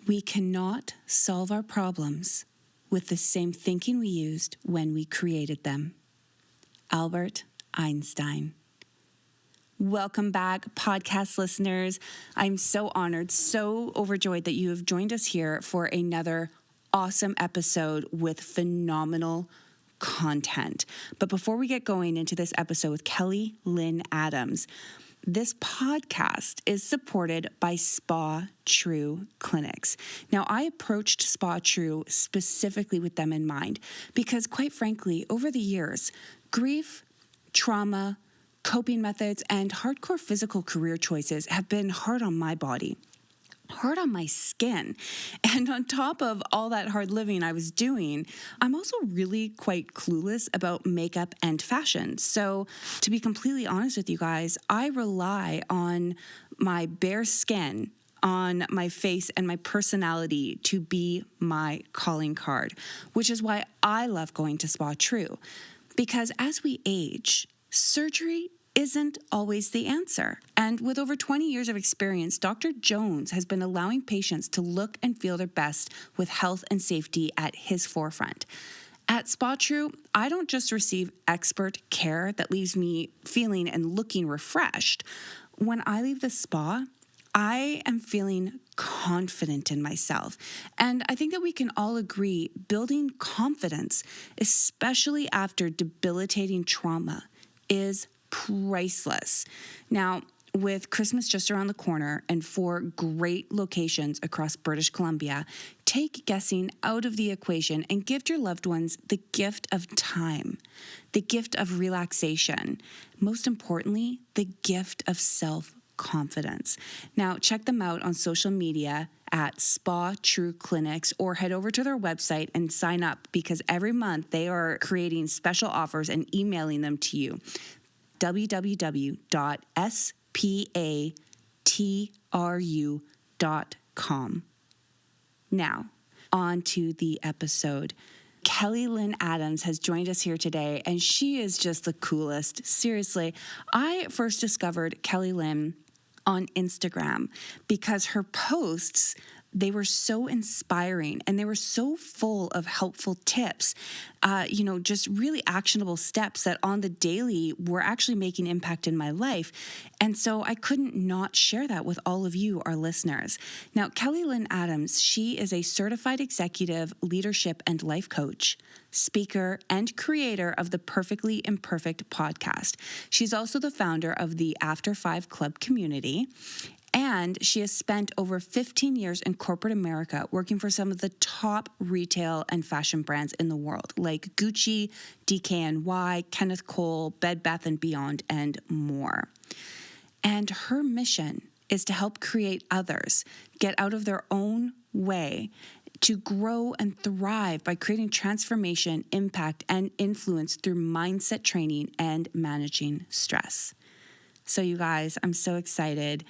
We cannot solve our problems with the same thinking we used when we created them. Albert Einstein. Welcome back, podcast listeners. I'm so honored, so overjoyed that you have joined us here for another awesome episode with phenomenal content. But before we get going into this episode with Lynn Adams, this podcast is supported by Spa True Clinics. Now, I approached Spa True specifically with them in mind because, quite frankly, over the years, grief, trauma, coping methods, and hardcore physical career choices have been hard on my body, hard on my skin. And on top of all that hard living I was doing, I'm also really quite clueless about makeup and fashion. So to be completely honest with you guys, I rely on my bare skin, on my face and my personality to be my calling card, which is why I love going to Spa True. Because as we age, surgery isn't always the answer. And with over 20 years of experience, Dr. Jones has been allowing patients to look and feel their best with health and safety at his forefront. At Spa True, I don't just receive expert care that leaves me feeling and looking refreshed. When I leave the spa, I am feeling confident in myself. And I think that we can all agree building confidence, especially after debilitating trauma, is priceless. Now, with Christmas just around the corner and 4 great locations across British Columbia, take guessing out of the equation and give your loved ones the gift of time, the gift of relaxation, most importantly, the gift of self-confidence. Now, check them out on social media at Spa True Clinics or head over to their website and sign up because every month they are creating special offers and emailing them to you. www.spatru.com. Now, on to the episode. Lynn Adams has joined us here today, and she is just the coolest. Seriously, I first discovered Lynn on Instagram because her posts, they were so inspiring and they were so full of helpful tips, just really actionable steps that on the daily were actually making impact in my life. And so I couldn't not share that with all of you, our listeners. Now, Lynn Adams, she is a certified executive leadership and life coach, speaker, and creator of the Perfectly Imperfect podcast. She's also the founder of the After 5 Club community. And she has spent over 15 years in corporate America working for some of the top retail and fashion brands in the world, like Gucci, DKNY, Kenneth Cole, Bed Bath & Beyond, and more. And her mission is to help create others get out of their own way to grow and thrive by creating transformation, impact, and influence through mindset training and managing stress. So you guys, I'm so excited.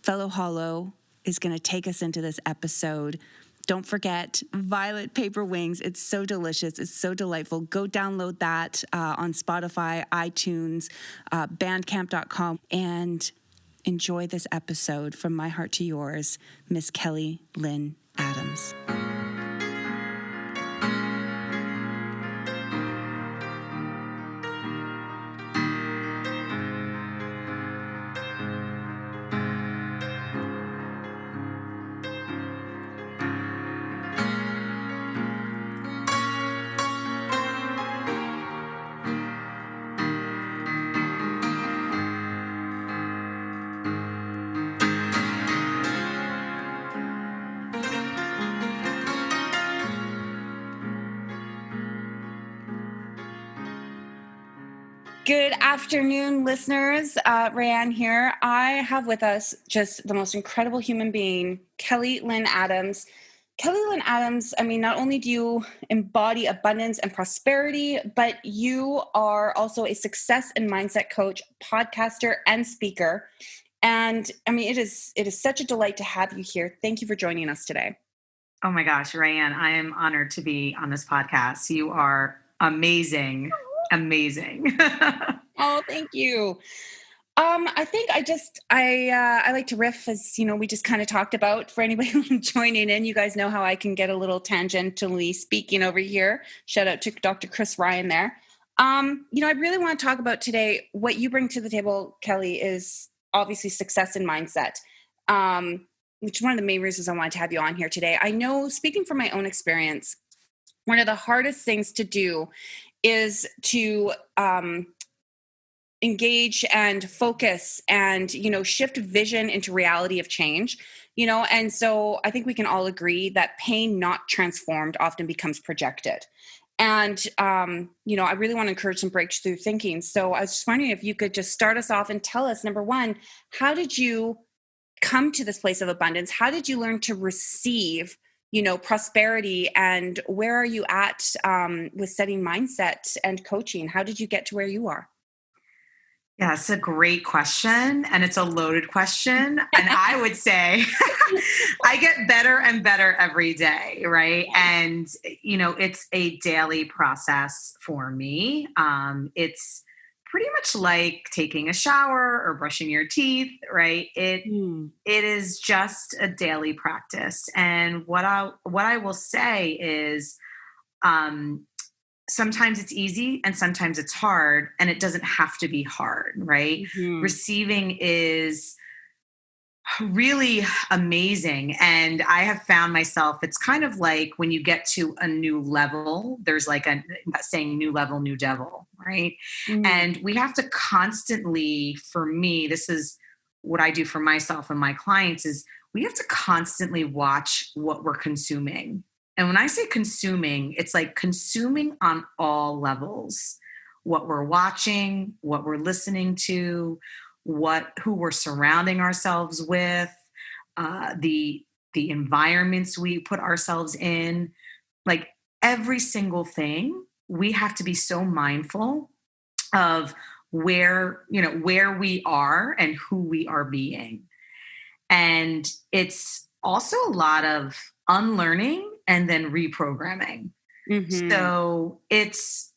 Fellow Hollow is going to take us into this episode. Don't forget Violet Paper Wings. It's so delicious. It's so delightful. Go download that on Spotify, iTunes, bandcamp.com, and enjoy this episode from my heart to yours, Miss Lynn Adams. Good afternoon, listeners. Rayanne here. I have with us just the most incredible human being, Lynn Adams. Lynn Adams, not only do you embody abundance and prosperity, but you are also a success and mindset coach, podcaster, and speaker. And it is such a delight to have you here. Thank you for joining us today. Oh my gosh, Rayanne, I am honored to be on this podcast. You are amazing. Amazing. Oh, thank you. I think I like to riff, as you know, we just kind of talked about. For anybody joining in, you guys know how I can get a little tangentially speaking over here. Shout out to Dr. Chris Ryan there. I really want to talk about today what you bring to the table, Kelly, is obviously success and mindset. Which is one of the main reasons I wanted to have you on here today. I know, speaking from my own experience, one of the hardest things to do is to engage and focus and shift vision into reality of change, and so I think we can all agree that pain not transformed often becomes projected. And I really want to encourage some breakthrough thinking. So I was just wondering if you could just start us off and tell us, number one, how did you come to this place of abundance? How did you learn to receive prosperity, and where are you at with setting mindset and coaching? How did you get to where you are? Yeah, it's a great question, and it's a loaded question. And I would say I get better and better every day, right? And, it's a daily process for me. It's pretty much like taking a shower or brushing your teeth, right? It is just a daily practice. And what I will say is, sometimes it's easy and sometimes it's hard, and it doesn't have to be hard, right? Mm-hmm. Receiving is really amazing. And I have found myself, it's kind of like when you get to a new level, there's like a saying, new level, new devil, right? Mm-hmm. And we have to constantly, for me, this is what I do for myself and my clients, is we have to constantly watch what we're consuming. And when I say consuming, it's like consuming on all levels: what we're watching, what we're listening to, who we're surrounding ourselves with, the environments we put ourselves in. Like every single thing, we have to be so mindful of where we are and who we are being. And it's also a lot of unlearning and then reprogramming. Mm-hmm. So it's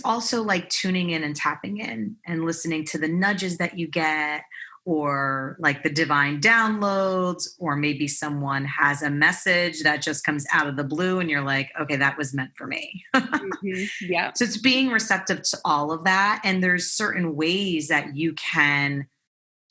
also like tuning in and tapping in and listening to the nudges that you get, or like the divine downloads, or maybe someone has a message that just comes out of the blue and you're like, okay, that was meant for me. Mm-hmm. Yeah. So it's being receptive to all of that. And there's certain ways that you can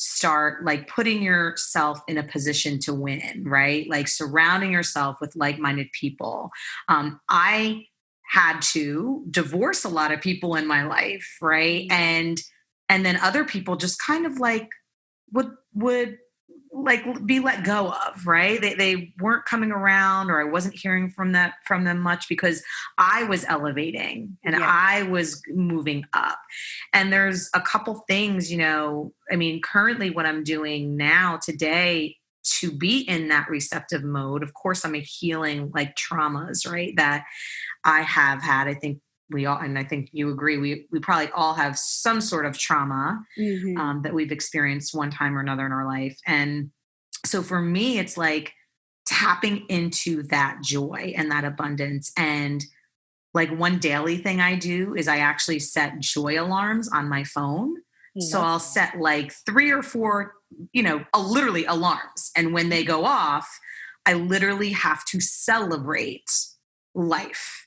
start like putting yourself in a position to win, right? Like surrounding yourself with like-minded people. I had to divorce a lot of people in my life, right? And then other people just kind of like would like be let go of, right? They weren't coming around, or I wasn't hearing from them much, because I was elevating and I was moving up. And there's a couple things, currently what I'm doing now today to be in that receptive mode. Of course, I'm healing like traumas, right? That I have had. I think we all, and I think you agree, we probably all have some sort of trauma that we've experienced one time or another in our life. And so for me, it's like tapping into that joy and that abundance. And like one daily thing I do is I actually set joy alarms on my phone. So I'll set like 3 or 4, literally alarms. And when they go off, I literally have to celebrate life.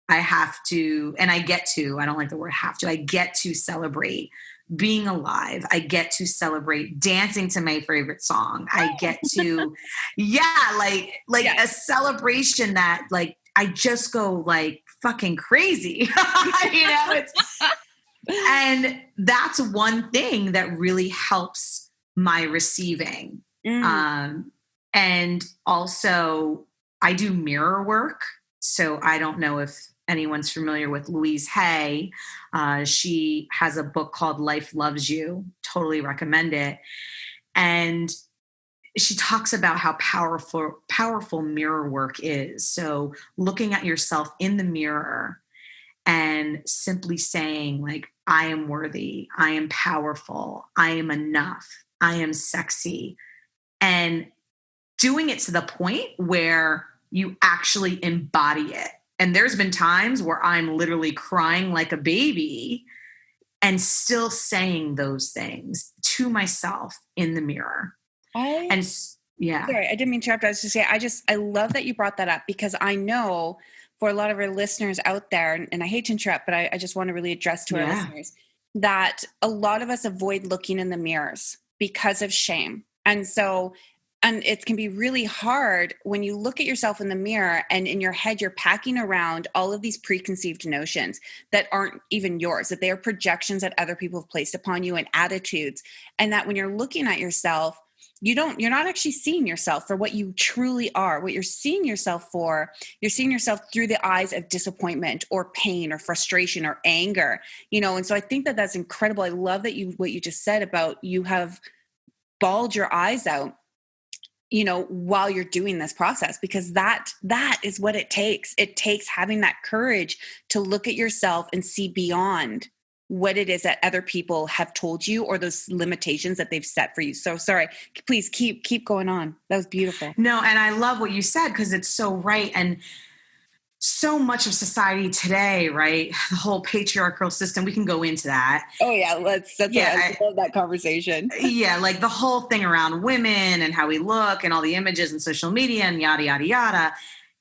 I have to, and I don't like the word have to, I get to celebrate being alive. I get to celebrate dancing to my favorite song. I get to, a celebration that like, I just go like fucking crazy, and that's one thing that really helps my receiving. And also I do mirror work. So I don't know if anyone's familiar with Louise Hay. She has a book called Life Loves You. Totally recommend it. And she talks about how powerful mirror work is. So looking at yourself in the mirror and simply saying like, I am worthy, I am powerful, I am enough, I am sexy. And doing it to the point where you actually embody it. And there's been times where I'm literally crying like a baby and still saying those things to myself in the mirror. I And yeah. Sorry, I didn't mean to interrupt. I was just say, I love that you brought that up, because I know for a lot of our listeners out there, and I hate to interrupt, but I just want to really address to our Yeah. listeners that a lot of us avoid looking in the mirrors because of shame. And it can be really hard when you look at yourself in the mirror and in your head, you're packing around all of these preconceived notions that aren't even yours, that they are projections that other people have placed upon you and attitudes. And that when you're looking at yourself, you're not actually seeing yourself for what you truly are. What you're seeing yourself for, you're seeing yourself through the eyes of disappointment or pain or frustration or anger, And so I think that that's incredible. I love that what you just said about you have bawled your eyes out, while you're doing this process, because that is what it takes. It takes having that courage to look at yourself and see beyond what it is that other people have told you or those limitations that they've set for you. So sorry, please keep going on. That was beautiful. No, and I love what you said, because it's so right. And so much of society today, right? The whole patriarchal system, we can go into that. Oh yeah, I love that conversation. Yeah, like the whole thing around women and how we look and all the images and social media and yada, yada, yada.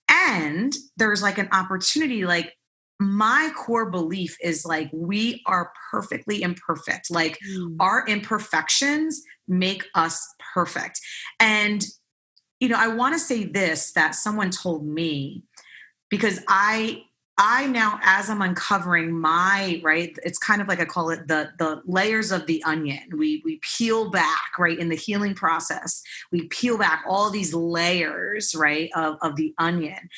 And there's like an opportunity, like my core belief is like, we are perfectly imperfect. Like our imperfections make us perfect. And, I want to say this, that someone told me, because I now, as I'm uncovering my, right, it's kind of like, I call it the layers of the onion. We peel back, right, in the healing process. We peel back all these layers, right, of the onion.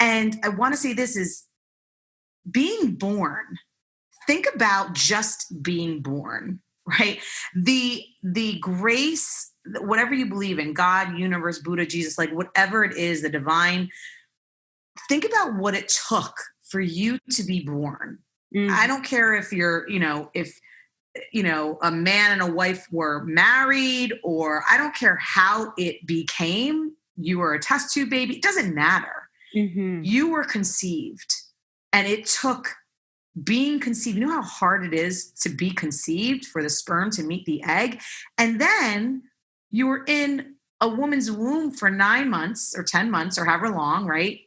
And I want to say this is being born. Think about just being born, right? The grace, whatever you believe in, God, universe, Buddha, Jesus, like whatever it is, the divine. Think about what it took for you to be born. I don't care if you're, if a man and a wife were married, or I don't care how it became. You were a test tube baby. It doesn't matter. You were conceived, and it took being conceived. You know how hard it is to be conceived, for the sperm to meet the egg. And then you were in a woman's womb for 9 months or 10 months or however long, right?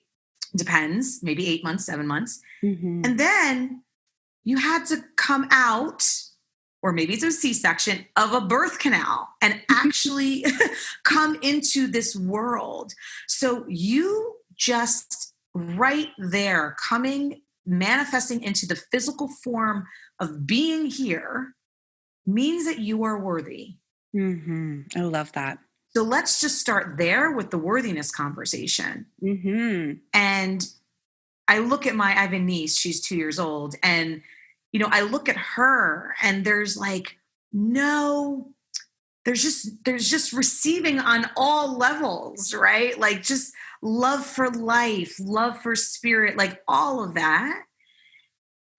Depends, maybe 8 months, 7 months. And then you had to come out, or maybe it's a C-section, of a birth canal and actually come into this world. So you just right there, manifesting into the physical form of being here, means that you are worthy. I love that. So let's just start there with the worthiness conversation. And I look at I have a niece, she's 2 years old. And, I look at her, and there's just receiving on all levels, right? Like just love for life, love for spirit, like all of that.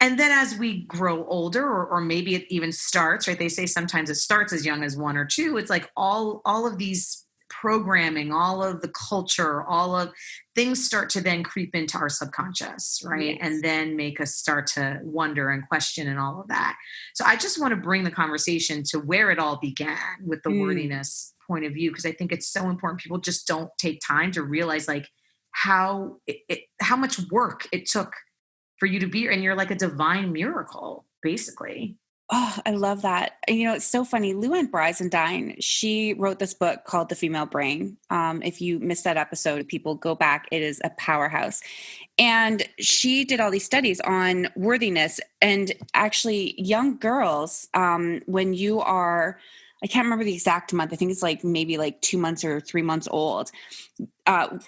And then as we grow older, or maybe it even starts, right? They say sometimes it starts as young as 1 or 2. It's like all of these programming, all of the culture, all of things start to then creep into our subconscious, right? Yes. And then make us start to wonder and question and all of that. So I just want to bring the conversation to where it all began with the worthiness point of view, because I think it's so important. People just don't take time to realize like how much work it took for you to be, and you're like a divine miracle, basically. Oh, I love that. It's so funny. Lynn Adams, she wrote this book called The Female Brain. If you missed that episode, people go back. It is a powerhouse. And she did all these studies on worthiness, and actually young girls, when you are, I can't remember the exact month. I think it's like maybe like 2 months or 3 months old.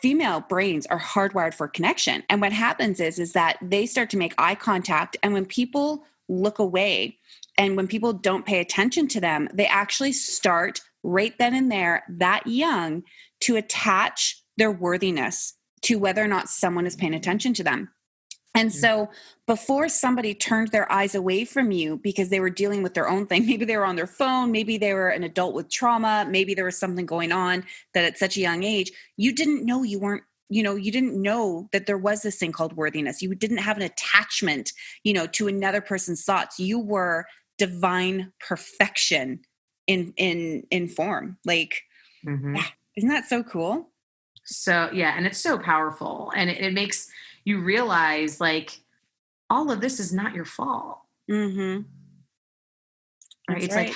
Female brains are hardwired for connection. And what happens is that they start to make eye contact. And when people look away, and when people don't pay attention to them, they actually start right then and there, that young, to attach their worthiness to whether or not someone is paying attention to them. And so before somebody turned their eyes away from you because they were dealing with their own thing, maybe they were on their phone, maybe they were an adult with trauma, maybe there was something going on that at such a young age, you didn't know you weren't, you didn't know that there was this thing called worthiness. You didn't have an attachment, to another person's thoughts. You were divine perfection in form. Like, Mm-hmm. yeah, isn't that so cool? So, yeah. And it's so powerful. And it makes you realize like all of this is not your fault. Mm-hmm. Right. That's It's like right.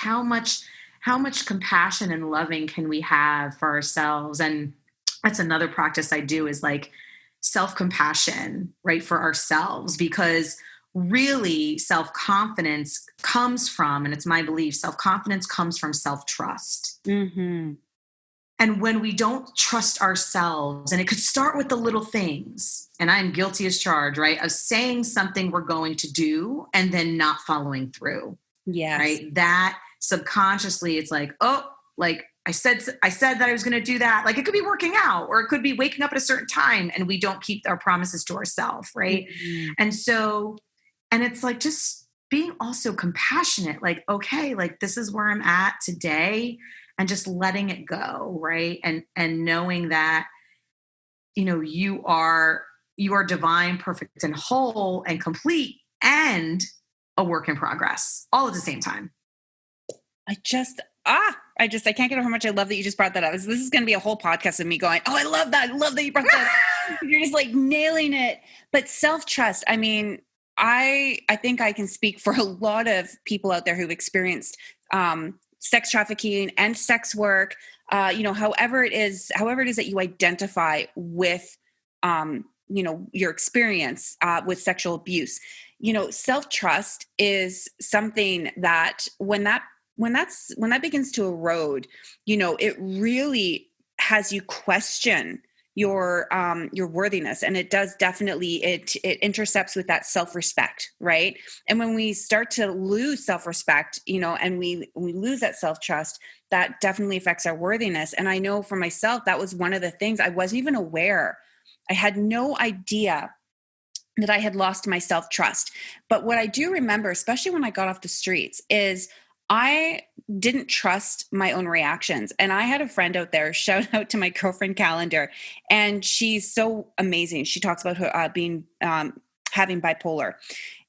how much compassion and loving can we have for ourselves? And that's another practice I do is like self-compassion, right, for ourselves, because really self-confidence comes from, and it's my belief, self-confidence comes from self-trust. Mm-hmm. And when we don't trust ourselves, and it could start with the little things, and I'm guilty as charged, right, of saying something we're going to do and then not following through, Yes. right? That subconsciously, it's like, oh, like I said that I was going to do that. Like it could be working out, or it could be waking up at a certain time, and we don't keep our promises to ourselves, right? Mm-hmm. And so, and it's like just being also compassionate, like, okay, like this is where I'm at today, and just letting it go, right? And knowing that, you are divine, perfect, and whole and complete, and a work in progress all at the same time. I can't get over how much I love that you just brought that up. This is going to be a whole podcast of me going, oh, I love that. I love that you brought that up. You're just like nailing it. But self-trust, I mean, I think I can speak for a lot of people out there who've experienced sex trafficking and sex work, however it is that you identify with, your experience with sexual abuse. Self-trust is something that when that begins to erode, it really has you question your worthiness. And it does definitely, it intercepts with that self-respect, right? And when we start to lose self-respect, and we lose that self-trust, that definitely affects our worthiness. And I know for myself, that was one of the things I wasn't even aware. I had no idea that I had lost my self-trust. But what I do remember, especially when I got off the streets, is I didn't trust my own reactions. And I had a friend out there, shout out to my girlfriend Calendar, and she's so amazing. She talks about her having bipolar.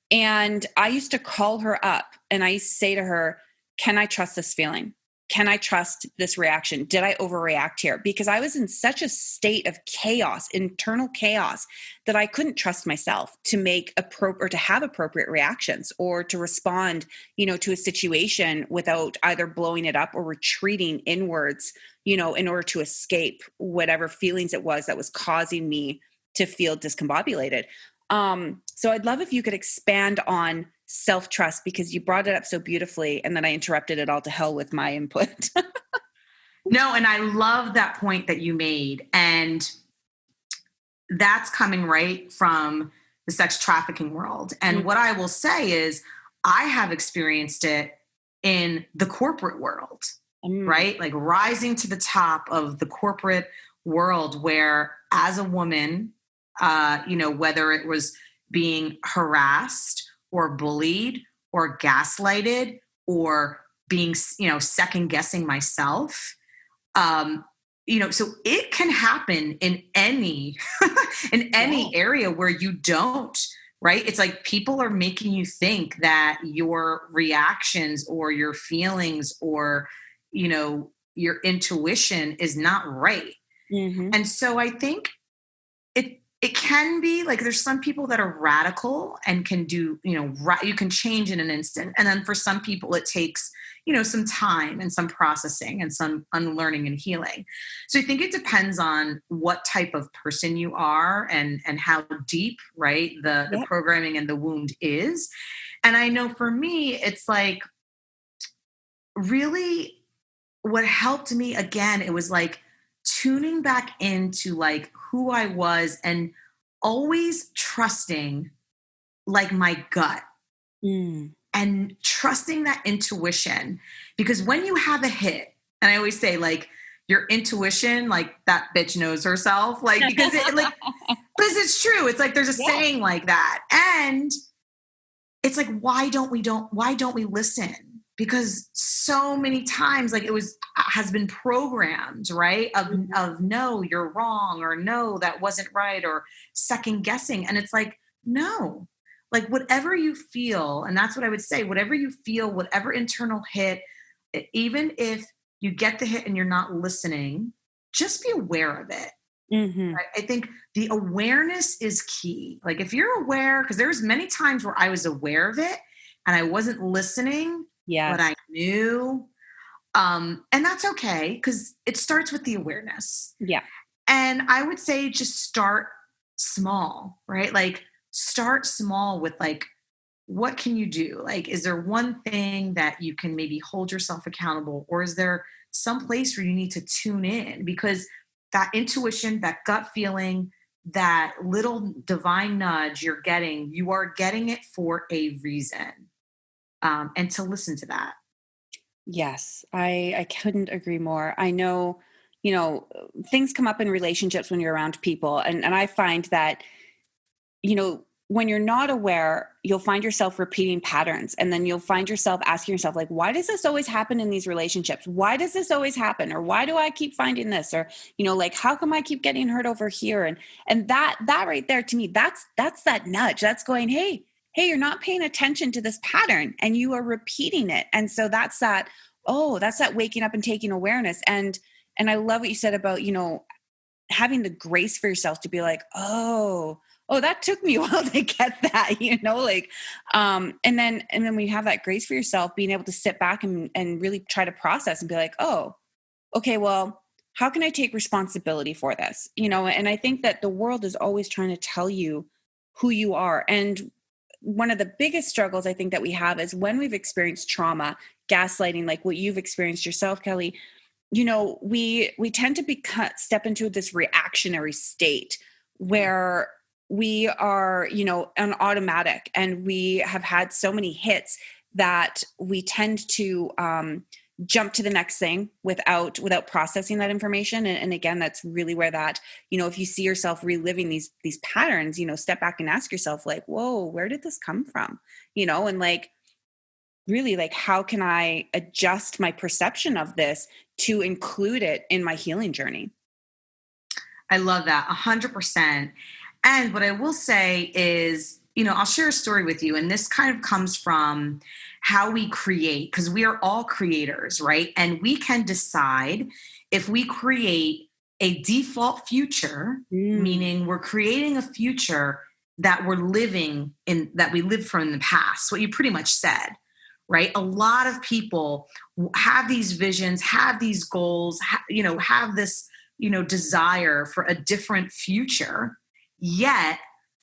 And I used to call her up and I used to say to her, can I trust this feeling? Can I trust this reaction? Did I overreact here? Because I was in such a state of chaos, internal chaos, that I couldn't trust myself to make or to have appropriate reactions, or to respond, to a situation without either blowing it up or retreating inwards, in order to escape whatever feelings it was that was causing me to feel discombobulated. So I'd love if you could expand on self-trust, because you brought it up so beautifully, and then I interrupted it all to hell with my input. No, and I love that point that you made. And that's coming right from the sex trafficking world. And what I will say is I have experienced it in the corporate world, right? Like rising to the top of the corporate world, where as a woman, whether it was being harassed or bullied or gaslighted or being, second guessing myself, so it can happen in any in any area where you don't, right? It's like people are making you think that your reactions or your feelings or your intuition is not right. Mm-hmm. And so I think it can be like there's some people that are radical and can do, you can change in an instant. And then for some people it takes, some time and some processing and some unlearning and healing. So I think it depends on what type of person you are and how deep, right, the programming and the wound is. And I know for me, it's like really what helped me again, it was like tuning back into like who I was and always trusting like my gut and trusting that intuition. Because when you have a hit, and I always say like your intuition, like that bitch knows herself, like because because it's true. It's like there's a saying like that. And it's like, why don't we listen? Because so many times like has been programmed, right? Of no, you're wrong, or no, that wasn't right, or second guessing. And it's like, no, like whatever you feel. And that's what I would say, whatever you feel, whatever internal hit, even if you get the hit and you're not listening, just be aware of it. Mm-hmm. I think the awareness is key. Like if you're aware, because there's many times where I was aware of it and I wasn't listening, but Yes. I knew. And that's okay because it starts with the awareness. Yeah. And I would say just start small, right? Like start small with like, what can you do? Like, is there one thing that you can maybe hold yourself accountable, or is there some place where you need to tune in? Because that intuition, that gut feeling, that little divine nudge you're getting, you are getting it for a reason. And to listen to that. Yes, I couldn't agree more. I know, things come up in relationships when you're around people. And I find that, when you're not aware, you'll find yourself repeating patterns. And then you'll find yourself asking yourself, like, why does this always happen in these relationships? Why does this always happen? Or why do I keep finding this? Or, like, how come I keep getting hurt over here? And that right there, to me, that's that nudge. That's going, hey, you're not paying attention to this pattern and you are repeating it. And so that's that waking up and taking awareness. And I love what you said about, having the grace for yourself to be like, oh, that took me a while to get that, and then when you have that grace for yourself, being able to sit back and really try to process and be like, oh, okay, well, how can I take responsibility for this? And I think that the world is always trying to tell you who you are. And one of the biggest struggles I think that we have is when we've experienced trauma, gaslighting, like what you've experienced yourself, Kelly, we tend to step into this reactionary state where we are, on automatic, and we have had so many hits that we tend to jump to the next thing without processing that information. And again, that's really where that, if you see yourself reliving these patterns, step back and ask yourself, like, whoa, where did this come from? And like, really, like, how can I adjust my perception of this to include it in my healing journey? I love that 100%. And what I will say is, I'll share a story with you. And this kind of comes from how we create, because we are all creators, right? And we can decide if we create a default future, meaning we're creating a future that we're living in, that we lived from in the past, what you pretty much said, right? A lot of people have these visions, have these goals, have this, desire for a different future, yet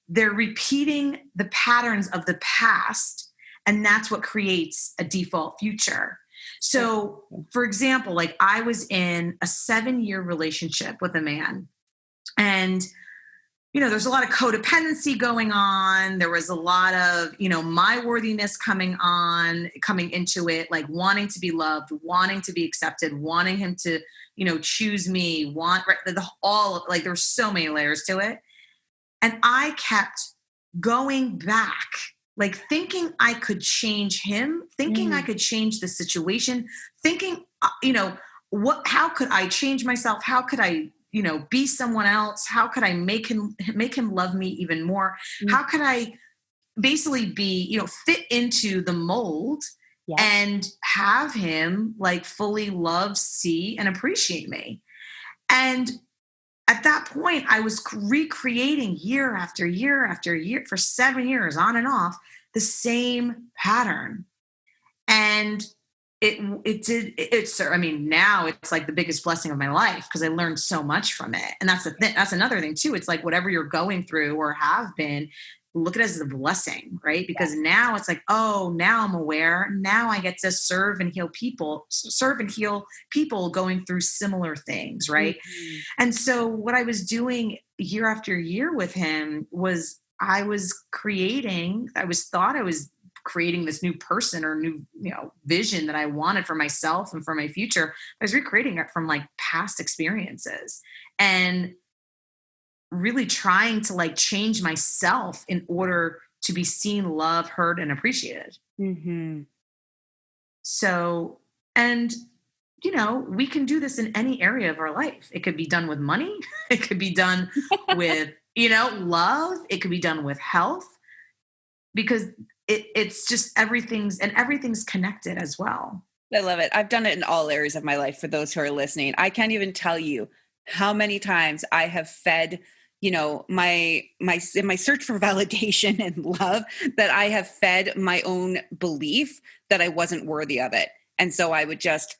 they're repeating the patterns of the past. And that's what creates a default future. So, for example, like I was in a 7-year relationship with a man, and there's a lot of codependency going on. There was a lot of, my worthiness coming into it, like wanting to be loved, wanting to be accepted, wanting him to, choose me, there's so many layers to it. And I kept going back, like thinking I could change him, thinking I could change the situation, thinking, how could I change myself? How could I, be someone else? How could I make him love me even more? How could I basically be, fit into the mold and have him like fully love, see, and appreciate me? And at that point, I was recreating year after year after year for 7 years on and off the same pattern. And now it's like the biggest blessing of my life because I learned so much from it. And that's that's another thing too. It's like whatever you're going through or have been, look at it as a blessing, right? Because now it's like, oh, now I'm aware. Now I get to serve and heal people going through similar things, right? Mm-hmm. And so what I was doing year after year with him was I was creating this new person or new, vision that I wanted for myself and for my future. I was recreating it from like past experiences and really trying to like change myself in order to be seen, loved, heard, and appreciated. Mm-hmm. So, and we can do this in any area of our life. It could be done with money. It could be done with, love. It could be done with health, because it's just everything's connected as well. I love it. I've done it in all areas of my life for those who are listening. I can't even tell you how many times I have fed, in my search for validation and love, that I have fed my own belief that I wasn't worthy of it. And so I would just,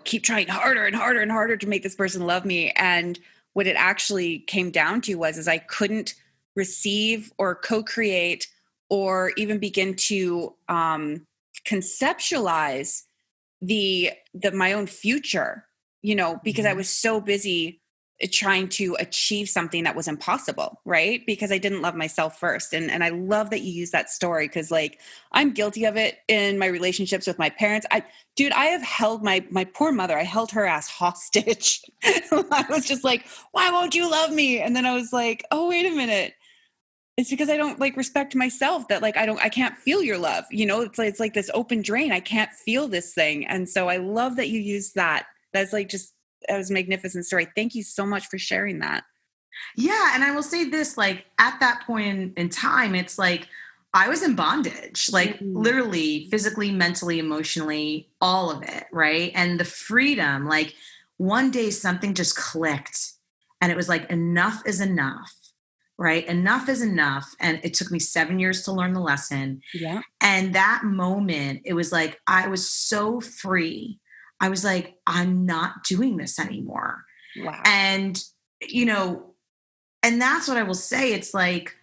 keep trying harder and harder and harder to make this person love me. And what it actually came down to is I couldn't receive or co-create or even begin to conceptualize the my own future, because I was so busy trying to achieve something that was impossible, right? Because I didn't love myself first. And I love that you use that story, because like I'm guilty of it in my relationships with my parents. I have held my poor mother, I held her ass hostage. I was just like, why won't you love me? And then I was like, oh, wait a minute. It's because I don't like respect myself, that like I can't feel your love. It's like this open drain. I can't feel this thing. And so I love that you use that. That's like that was a magnificent story. Thank you so much for sharing that. Yeah. And I will say this, like at that point in time, it's like I was in bondage, like literally physically, mentally, emotionally, all of it. Right. And the freedom, like one day something just clicked and it was like, enough is enough. Right. Enough is enough. And it took me 7 years to learn the lesson. Yeah. And that moment, it was like, I was so free. I was like, I'm not doing this anymore. Wow. And, and that's what I will say. It's like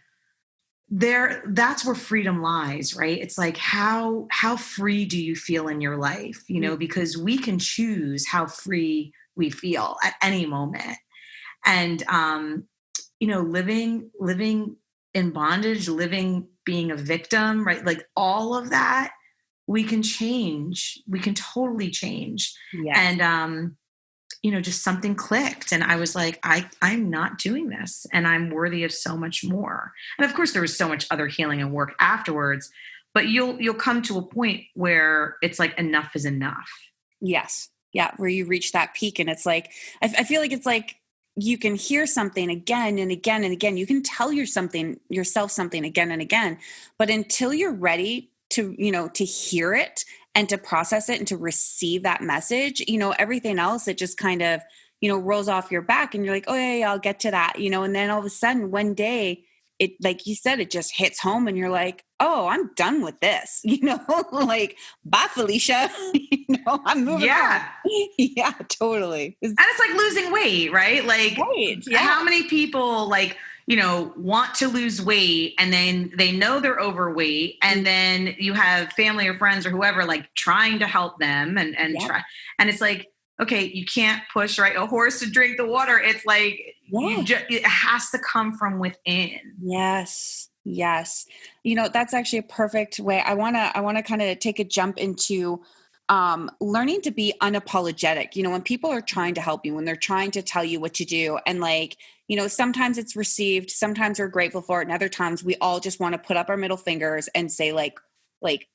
that's where freedom lies, right? It's like, how free do you feel in your life? Because we can choose how free we feel at any moment. And, living in bondage, being a victim, right? Like all of that, we can change. We can totally change. Yes. And, just something clicked and I was like, I'm not doing this and I'm worthy of so much more. And of course there was so much other healing and work afterwards, but you'll come to a point where it's like, enough is enough. Yes. Yeah. Where you reach that peak and it's like, I feel like it's like, you can hear something again and again and again. You can tell yourself something again and again, but until you're ready to, to hear it and to process it and to receive that message, everything else, it just kind of, rolls off your back and you're like, oh yeah, I'll get to that, and then all of a sudden one day it, like you said, it just hits home and you're like, oh, I'm done with this, like, bye, Felicia, I'm moving on. Yeah, totally. And it's like losing weight, right? Like, right, yeah. How many people like, want to lose weight and then they know they're overweight and then you have family or friends or whoever like trying to help them and try. And it's like, okay, you can't push a horse to drink the water. It's like, it has to come from within. Yes. Yes. That's actually a perfect way. I want to kind of take a jump into learning to be unapologetic. When people are trying to help you, when they're trying to tell you what to do, and like, sometimes it's received, sometimes we're grateful for it, and other times we all just want to put up our middle fingers and say like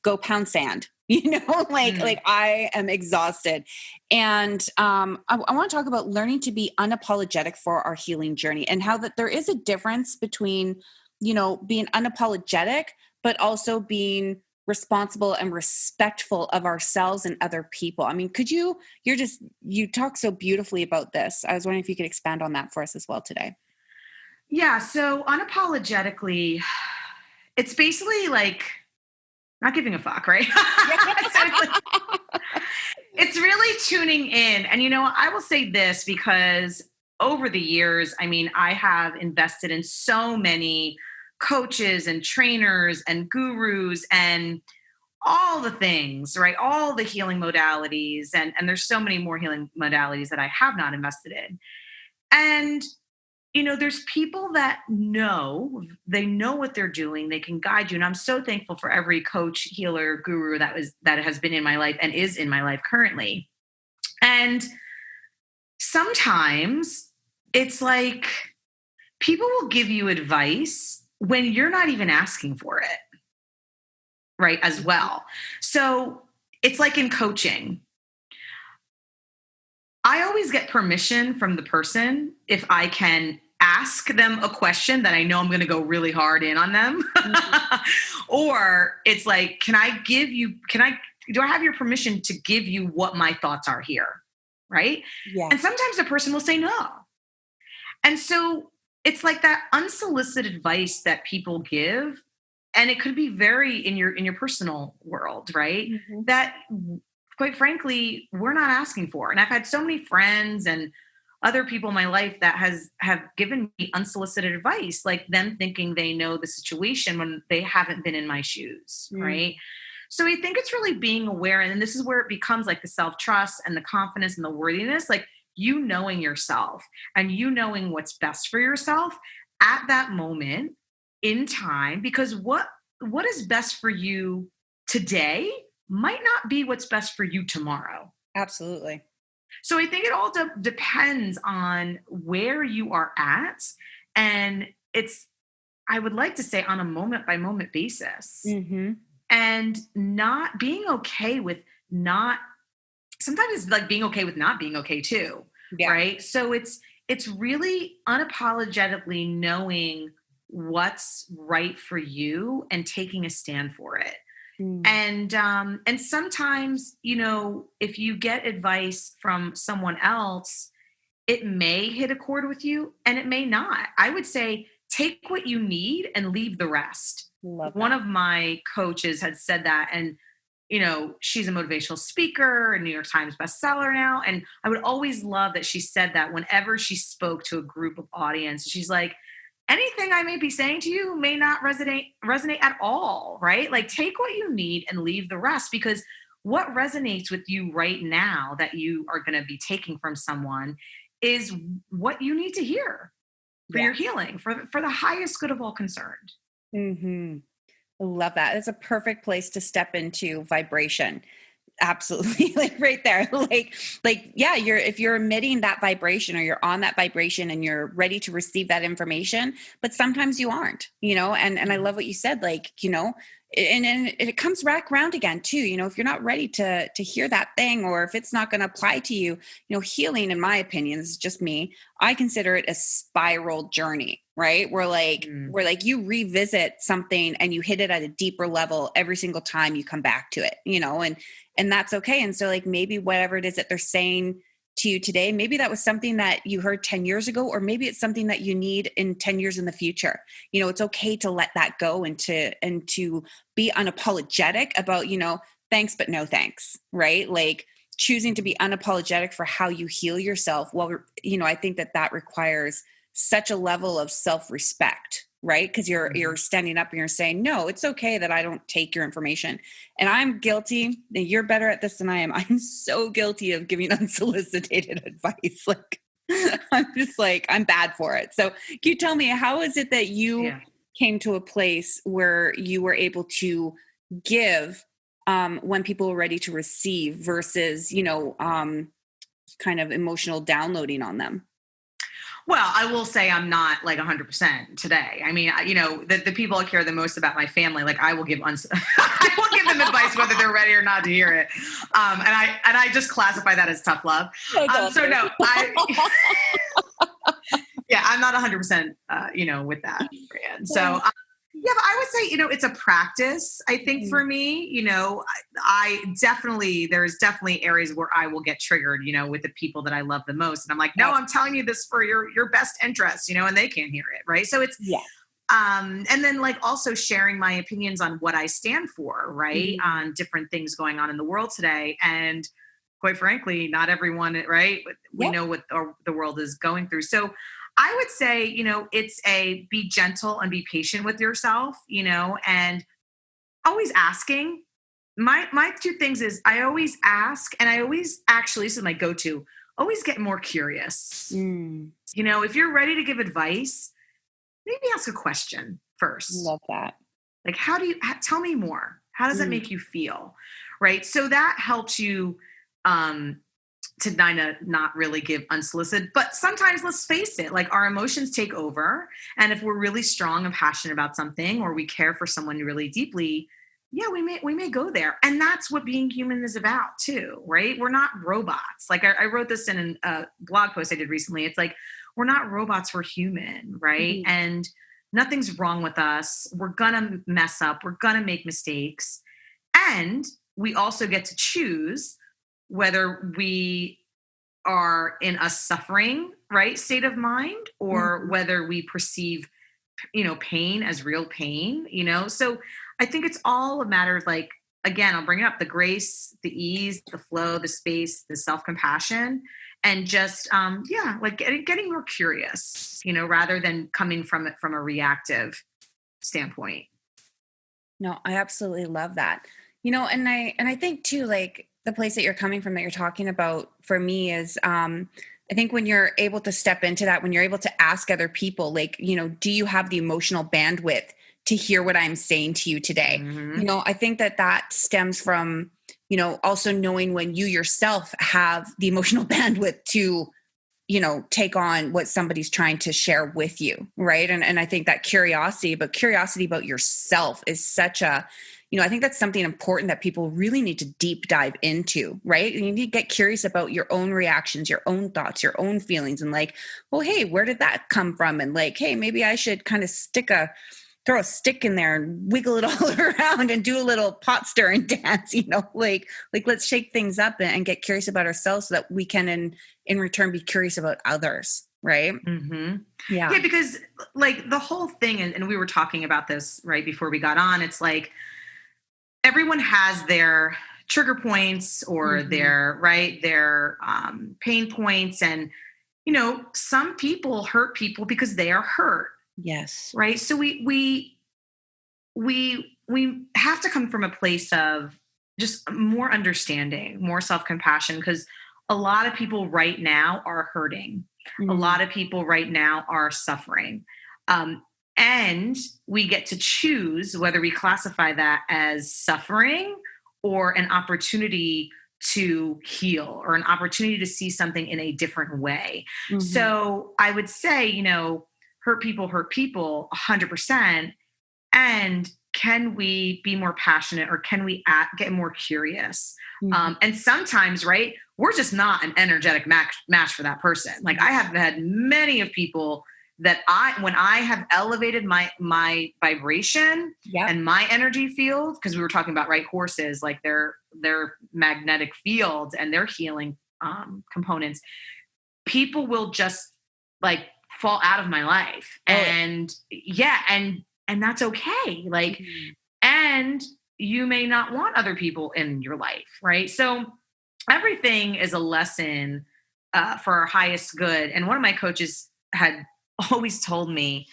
go pound sand, like I am exhausted. And I want to talk about learning to be unapologetic for our healing journey and how that there is a difference between, being unapologetic, but also being responsible and respectful of ourselves and other people. I mean, you talk so beautifully about this. I was wondering if you could expand on that for us as well today. Yeah. So unapologetically, it's basically like not giving a fuck, right? It's really tuning in. And, I will say this because over the years, I mean, I have invested in so many coaches and trainers and gurus and all the things, right? All the healing modalities. And there's so many more healing modalities that I have not invested in. And, there's people that they know what they're doing. They can guide you. And I'm so thankful for every coach, healer, guru that has been in my life and is in my life currently. And sometimes it's like people will give you advice when you're not even asking for it, right? As well. So it's like in coaching. I always get permission from the person if I can ask them a question that I know I'm going to go really hard in on them. Or it's like, can I do I have your permission to give you what my thoughts are here? Right. Yeah. And sometimes the person will say no. And so it's like that unsolicited advice that people give, and it could be very in your personal world, right? Mm-hmm. That quite frankly, we're not asking for. And I've had so many friends and other people in my life that have given me unsolicited advice, like them thinking they know the situation when they haven't been in my shoes, right? So I think it's really being aware, and this is where it becomes like the self-trust and the confidence and the worthiness, like you knowing yourself and you knowing what's best for yourself at that moment in time, because what is best for you today might not be what's best for you tomorrow. Absolutely. So I think it all depends on where you are at, and it's, I would like to say, on a moment by moment basis, Mm-hmm. and not being okay with not, sometimes it's like being okay with not being okay too. Yeah. Right. So it's really unapologetically knowing what's right for you and taking a stand for it. And sometimes, if you get advice from someone else, it may hit a chord with you and it may not. I would say take what you need and leave the rest. Love One that. of my coaches had said that, and she's a motivational speaker, a New York Times bestseller now. And I would always love that she said that whenever she spoke to a group of audience. She's like, anything I may be saying to you may not resonate at all, right? Like take what you need and leave the rest, because what resonates with you right now that you are going to be taking from someone is what you need to hear for your healing, for the highest good of all concerned. Mm-hmm. I love that. It's a perfect place to step into vibration. Absolutely. Like right there. Yeah, if you're emitting that vibration or you're on that vibration and you're ready to receive that information, but sometimes you aren't, and I love what you said, and it comes back around again too, if you're not ready to hear that thing, or if it's not going to apply to you, healing, in my opinion, this is just me, I consider it a spiral journey, right? Where you revisit something and you hit it at a deeper level every single time you come back to it, and that's okay. And so maybe whatever it is that they're saying to you today, maybe that was something that you heard 10 years ago, or maybe it's something that you need in 10 years in the future. It's okay to let that go and to be unapologetic about, thanks, but no thanks, right? Like choosing to be unapologetic for how you heal yourself. Well, I think that requires such a level of self-respect, right? Because you're standing up and you're saying, no, it's okay that I don't take your information. And I'm guilty. You're better at this than I am. I'm so guilty of giving unsolicited advice. I'm just I'm bad for it. So can you tell me, how is it that you came to a place where you were able to give when people were ready to receive versus, kind of emotional downloading on them? Well, I will say I'm not 100% today. I mean, the people I care the most about, my family, I will give I will give them advice whether they're ready or not to hear it. And I just classify that as tough love. So no, I'm not 100%, with that, Brian. So but I would say, it's a practice. I think for me, there's definitely areas where I will get triggered, with the people that I love the most. And I'm like, no, I'm telling you this for your best interest, and they can't hear it. Right. So it's, and then also sharing my opinions on what I stand for, right. On different things going on in the world today. And quite frankly, not everyone, right. We know what the world is going through. So I would say, it's be gentle and be patient with yourself, and always asking. My two things is I always ask, and I always this is my go-to, always get more curious. If you're ready to give advice, maybe ask a question first. Love that. Tell me more. How does that make you feel? Right. So that helps you, to not really give unsolicited, but sometimes, let's face it, our emotions take over. And if we're really strong and passionate about something, or we care for someone really deeply, we may go there. And that's what being human is about too, right? We're not robots. I wrote this in a blog post I did recently. It's we're not robots, we're human, right? And nothing's wrong with us. We're gonna mess up. We're gonna make mistakes. And we also get to choose whether we are in a suffering, right, state of mind, or Mhm. whether we perceive, pain as real pain, So I think it's all a matter of, like, again, I'll bring it up, the grace, the ease, the flow, the space, the self-compassion, and just, yeah, like getting more curious, rather than coming from it from a reactive standpoint. No, I absolutely love that. And I think too, like the place that you're coming from that you're talking about for me is I think when you're able to step into that, when you're able to ask other people, like, do you have the emotional bandwidth to hear what I'm saying to you today? Hmm. I think that stems from, also knowing when you yourself have the emotional bandwidth to take on what somebody's trying to share with you, right? And I think that curiosity about yourself is such a, I think that's something important that people really need to deep dive into, right? And you need to get curious about your own reactions, your own thoughts, your own feelings, and like, well, hey, where did that come from? And like, hey, maybe I should kind of throw a stick in there and wiggle it all around and do a little pot stirring dance, like let's shake things up and get curious about ourselves so that we can in return be curious about others, right? Hmm. Yeah. Yeah, because like the whole thing, and we were talking about this right before we got on, it's like everyone has their trigger points or Hmm. their pain points. And, some people hurt people because they are hurt. Yes. Right. So we have to come from a place of just more understanding, more self-compassion, because a lot of people right now are hurting. A Mm. lot of people right now are suffering. Um, and we get to choose whether we classify that as suffering or an opportunity to heal or an opportunity to see something in a different way. Hmm. So I would say, hurt people 100%. And can we be more passionate, or can we get more curious? Hmm. And sometimes, right, we're just not an energetic match for that person. Like I have had many of people that when I have elevated my vibration Yep. and my energy field, because we were talking about, right, horses, like their magnetic fields and their healing components, people will just like fall out of my life. Oh yeah. And yeah, and that's okay. Like, Mhm. and you may not want other people in your life, right? So everything is a lesson for our highest good. And one of my coaches had always told me,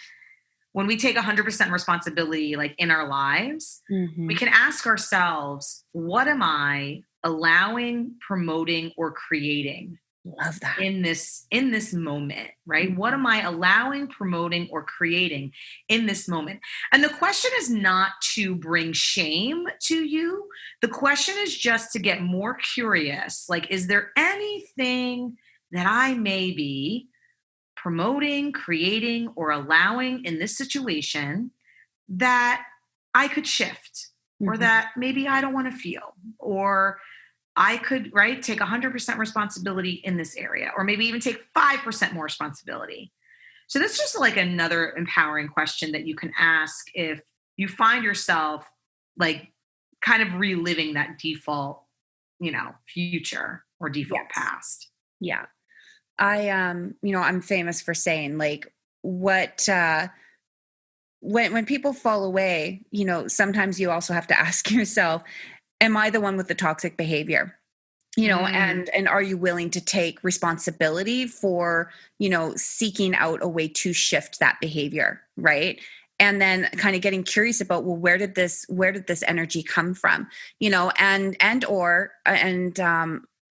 when we take 100% responsibility, like in our lives, we Mhm. can ask ourselves, what am I allowing, promoting, or creating Love that. in this moment? Right, what Mhm. am I allowing, promoting, or creating in this moment? And the question is not to bring shame to you. The question is just to get more curious, like, is there anything that I may be promoting, creating, or allowing in this situation that I could shift, or Mhm. that maybe I don't want to feel, or I could, right, take 100% responsibility in this area, or maybe even take 5% more responsibility. So that's just like another empowering question that you can ask if you find yourself like kind of reliving that default, future or default Yes. past. Yeah. I'm famous for saying like what when people fall away, sometimes you also have to ask yourself, am I the one with the toxic behavior? Mm. And are you willing to take responsibility for, seeking out a way to shift that behavior, right? And then kind of getting curious about, well, where did this energy come from? And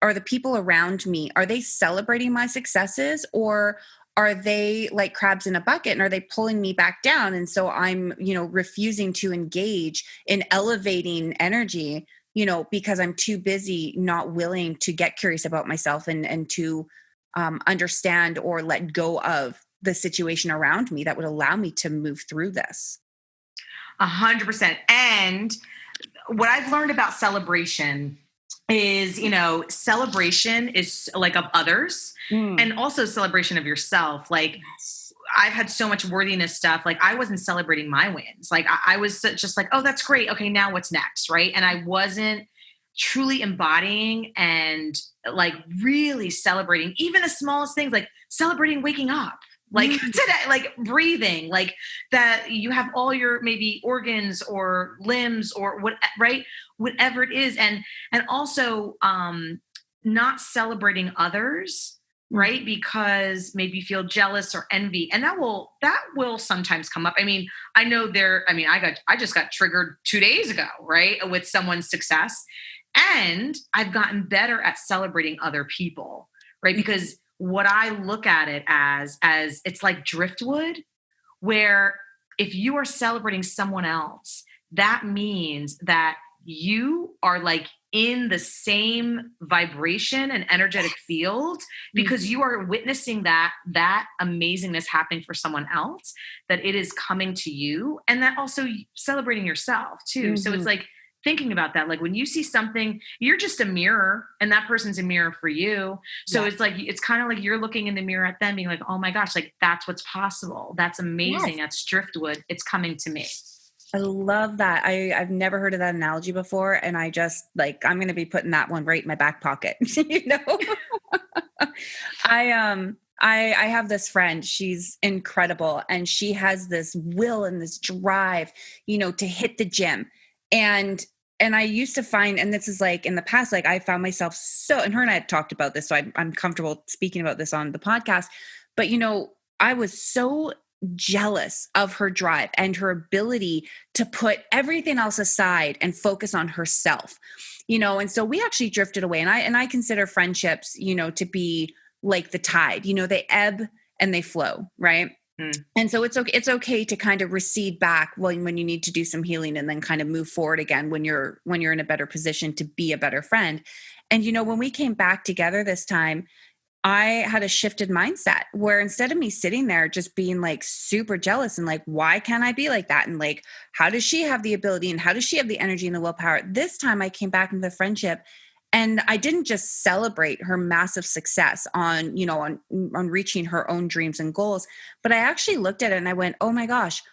are the people around me, are they celebrating my successes, or are they like crabs in a bucket and are they pulling me back down? And so I'm, refusing to engage in elevating energy, because I'm too busy, not willing to get curious about myself and to understand or let go of the situation around me that would allow me to move through this. 100%. And what I've learned about celebration is, celebration is like of others, Mm. and also celebration of yourself. Like Yes. I've had so much worthiness stuff. Like I wasn't celebrating my wins. Like I was just like, oh, that's great. Okay, now what's next? Right. And I wasn't truly embodying and like really celebrating even the smallest things, like celebrating waking up, like today, like breathing, like that you have all your maybe organs or limbs or what, right? Whatever it is. And also not celebrating others, right? Because maybe you feel jealous or envy. And that will sometimes come up. I mean, I just got triggered 2 days ago, right? With someone's success. And I've gotten better at celebrating other people, right? Because what I look at it as it's like driftwood, where if you are celebrating someone else, that means that you are like in the same vibration and energetic field, because you are witnessing that amazingness happening for someone else, that it is coming to you, and that also celebrating yourself too. So it's like thinking about that, like when you see something, you're just a mirror and that person's a mirror for you. So it's like, it's kind of like you're looking in the mirror at them being like, oh my gosh, like that's what's possible. That's amazing. That's driftwood. It's coming to me. I love that. I've never heard of that analogy before. And I just like, I'm going to be putting that one right in my back pocket. You know, I have this friend, she's incredible. And she has this will and this drive, you know, to hit the gym. And I used to find, and this is like in the past, like I found myself and her and I had talked about this, so I'm comfortable speaking about this on the podcast, but you know, I was so jealous of her drive and her ability to put everything else aside and focus on herself, you know? And so we actually drifted away, and I consider friendships, you know, to be like the tide, you know, they ebb and they flow. Right. And so it's okay to kind of recede back when you need to do some healing, and then kind of move forward again when you're in a better position to be a better friend. And, you know, when we came back together this time, I had a shifted mindset where instead of me sitting there just being like super jealous and like, why can't I be like that? And like, how does she have the ability and how does she have the energy and the willpower? This time I came back into the friendship, and I didn't just celebrate her massive success on, you know, on reaching her own dreams and goals, but I actually looked at it and I went, oh my gosh,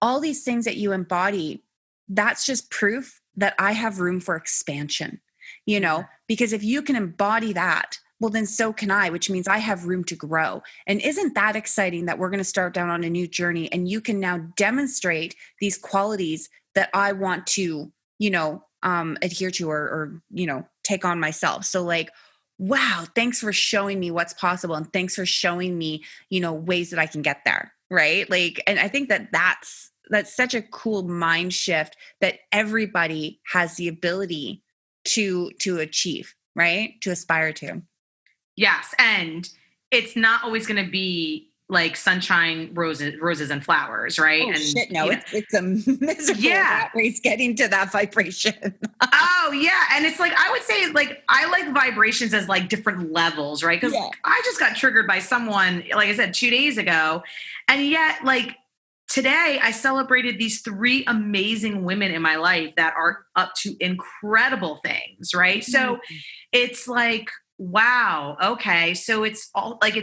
all these things that you embody, that's just proof that I have room for expansion, you know, because if you can embody that, well, then so can I, which means I have room to grow. And isn't that exciting that we're going to start down on a new journey, and you can now demonstrate these qualities that I want to, you know, adhere to or, you know, take on myself. So like, wow, thanks for showing me what's possible. And thanks for showing me, you know, ways that I can get there. Right. Like, and I think that's such a cool mind shift that everybody has the ability to achieve, right? To aspire to. Yes. And it's not always going to be like sunshine, roses and flowers, right? Oh, and shit, no, it's a miserable rat race getting to that vibration. Oh yeah. And it's like, I would say like, I like vibrations as like different levels, right? Because I just got triggered by someone, like I said, 2 days ago. And yet like today I celebrated these 3 amazing women in my life that are up to incredible things, right? So it's like, wow, okay. So it's all like,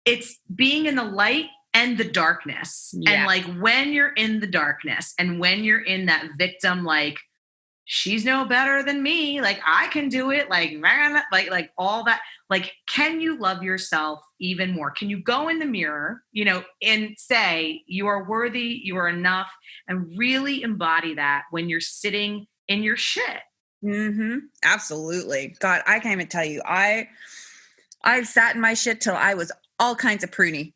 it's being in the light and the darkness. And like when you're in the darkness and when you're in that victim, like she's no better than me, like I can do it, like man, like all that, like can you love yourself even more? Can you go in the mirror, you know, and say you are worthy, you are enough, and really embody that when you're sitting in your shit? Absolutely. God, I can't even tell you. I've sat in my shit till I was all kinds of pruny.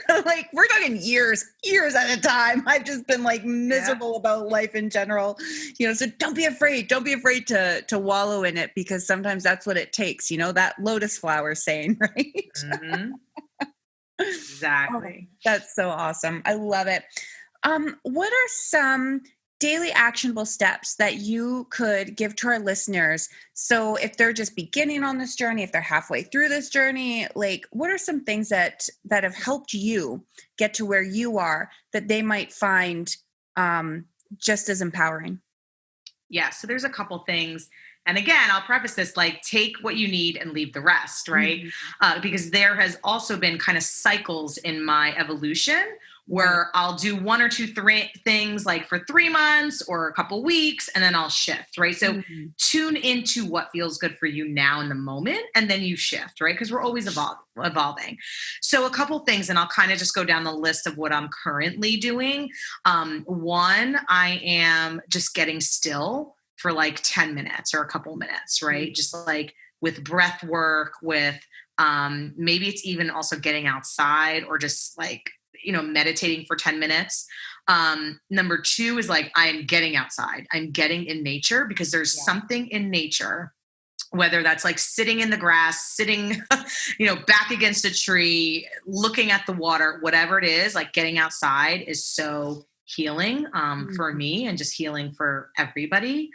Like we're talking years at a time. I've just been like miserable about life in general, you know, so don't be afraid to wallow in it, because sometimes that's what it takes, you know, that lotus flower saying, right? Exactly. Oh, that's so awesome. I love it. What are some daily actionable steps that you could give to our listeners? So if they're just beginning on this journey, if they're halfway through this journey, like what are some things that have helped you get to where you are that they might find just as empowering? Yeah. So there's a couple things. And again, I'll preface this, like take what you need and leave the rest, right? Because there has also been kind of cycles in my evolution where I'll do one or two things like for 3 months or a couple weeks, and then I'll shift, right? So tune into what feels good for you now in the moment, and then you shift, right? Because we're always evolving. So a couple things, and I'll kind of just go down the list of what I'm currently doing. One, I am just getting still for like 10 minutes or a couple minutes, right? Just like with breath work, with maybe it's even also getting outside or just like, meditating for 10 minutes. Number two is like, I'm getting outside. I'm getting in nature, because there's something in nature, whether that's like sitting in the grass, sitting, back against a tree, looking at the water, whatever it is, like getting outside is so healing for me, and just healing for everybody.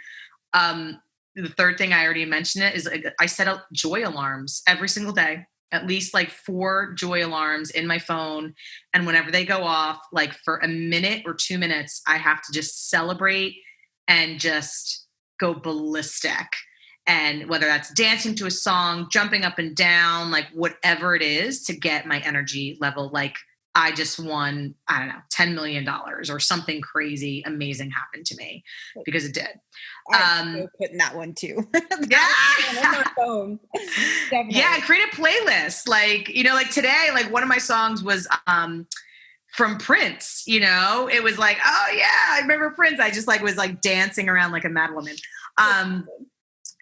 The third thing, I already mentioned it, is I set up joy alarms every single day, at least like 4 joy alarms in my phone. And whenever they go off, like for a minute or 2 minutes, I have to just celebrate and just go ballistic. And whether that's dancing to a song, jumping up and down, like whatever it is, to get my energy level, like I just won, I don't know, $10 million or something crazy amazing happened to me, because it did. I'm putting that one too. Yeah. On my phone. Yeah. Create a playlist. Like, like today, like one of my songs was, from Prince, it was like, oh yeah, I remember Prince. I just like was like dancing around like a mad woman.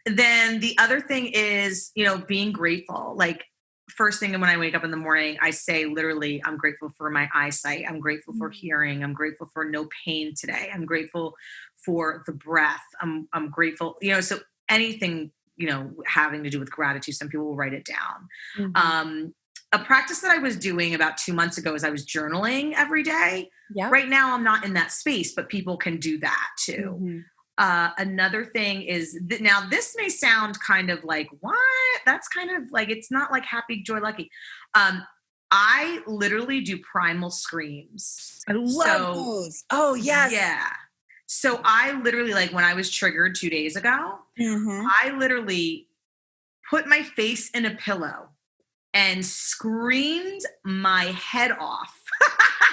Then the other thing is, being grateful. Like, first thing when I wake up in the morning, I say literally, I'm grateful for my eyesight. I'm grateful for hearing. I'm grateful for no pain today. I'm grateful for the breath. I'm grateful, so anything, having to do with gratitude, some people will write it down. A practice that I was doing about 2 months ago is I was journaling every day. Yeah. Right now I'm not in that space, but people can do that too. Another thing is now this may sound kind of like, what? That's kind of like, it's not like happy, joy, lucky. I literally do primal screams. I love those. Oh yes. Yeah. So I literally, like when I was triggered 2 days ago, I literally put my face in a pillow and screamed my head off.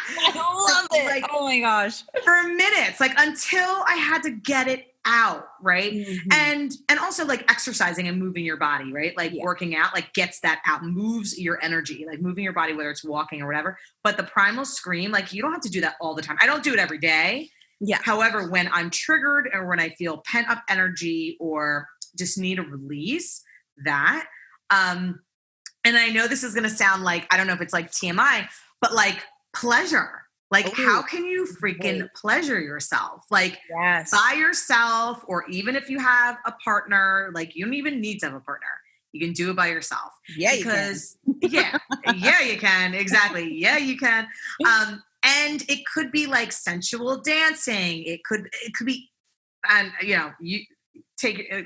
I love it. Like, oh my gosh. For minutes, like until I had to get it out. Right. And also like exercising and moving your body, right? Like working out, like gets that out, moves your energy, like moving your body, whether it's walking or whatever. But the primal scream, like you don't have to do that all the time. I don't do it every day. Yeah. However, when I'm triggered or when I feel pent up energy or just need a release, that, and I know this is going to sound like, I don't know if it's like TMI, but like pleasure. Like, how can you freaking pleasure yourself? Like by yourself, or even if you have a partner, like you don't even need to have a partner. You can do it by yourself. Yeah, because you can. Exactly. Yeah, you can. And it could be like sensual dancing. It could be, and you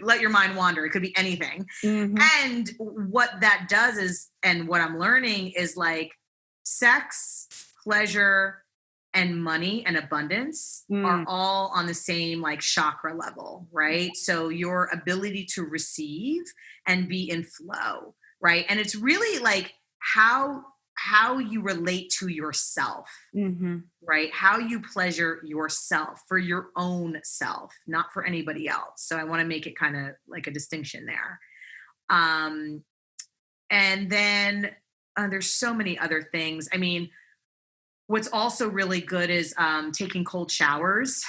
let your mind wander. It could be anything. And what that does is, and what I'm learning is like sex, pleasure, and money and abundance are all on the same like chakra level, right? So your ability to receive and be in flow, right? And it's really like how you relate to yourself, right? How you pleasure yourself for your own self, not for anybody else. So I want to make it kind of like a distinction there. And then there's so many other things. I mean, what's also really good is taking cold showers.